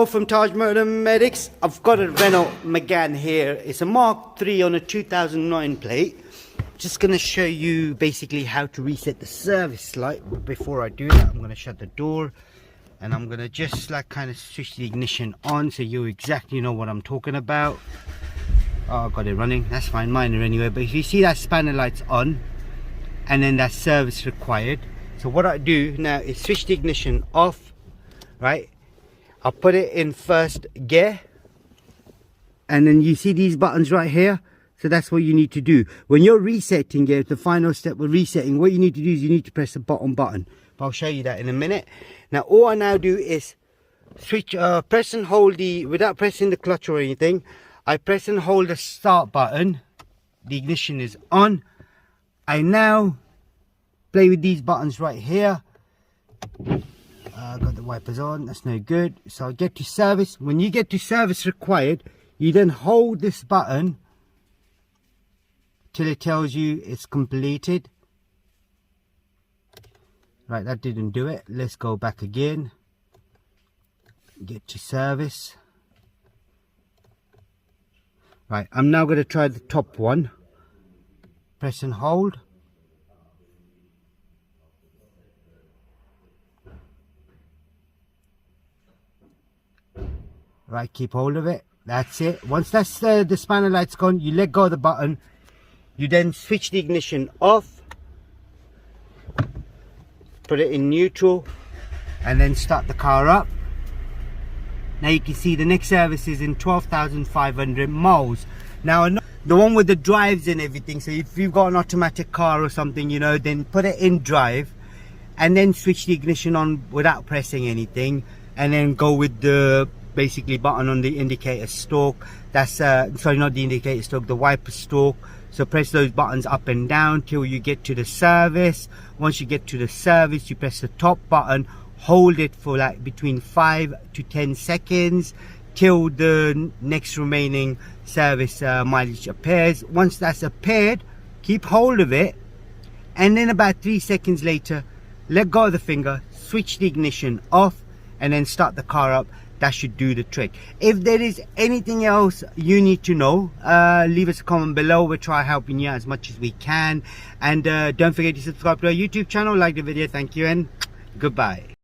from tajmotormedics. I've got a Renault Megane here. It's a Mark III on a 2009 plate. Just going to show you basically how to reset the service light. But before I do that, I'm going to shut the door and I'm going to just like kind of switch the ignition on so you exactly know what I'm talking about. Oh, I got it running. That's fine, minor anyway. But if you see that spanner light's on and then that service required. So what I do now is switch the ignition off, right? I'll put it in first gear, and then you see these buttons right here. So that's what you need to do when you're resetting it. The final step with resetting, what you need to do is you need to press the bottom button, but I'll show you that in a minute. Now all I now do is switch, press and hold the, without pressing the clutch or anything, I press and hold the start button. The ignition is on. I now play with these buttons right here. Got the wipers on, that's no good. So I get to service. When you get to service required, you then hold this button till it tells you it's completed. Right, that didn't do it. Let's go back again. Get to service. Right, I'm now going to try the top one. Press and hold. Right, keep hold of it. That's it. Once that's the spanner light's gone, you let go of the button. You then switch the ignition off. Put it in neutral. And then start the car up. Now you can see the next service is in 12,500 miles. Now the one with the drives and everything. So if you've got an automatic car or something, you know, then put it in drive. And then switch the ignition on without pressing anything. And then go with the basically button on the indicator stalk. That's sorry, not the indicator stalk, the wiper stalk. So press those buttons up and down till you get to the service. Once you get to the service, you press the top button, hold it for like between 5 to 10 seconds till the next remaining service mileage appears. Once that's appeared, keep hold of it, and then about 3 seconds later, let go of the finger, switch the ignition off, and then start the car up. That should do the trick. If there is anything else you need to know, leave us a comment below. We'll try helping you as much as we can. And don't forget to subscribe to our YouTube channel, like the video. Thank you and goodbye.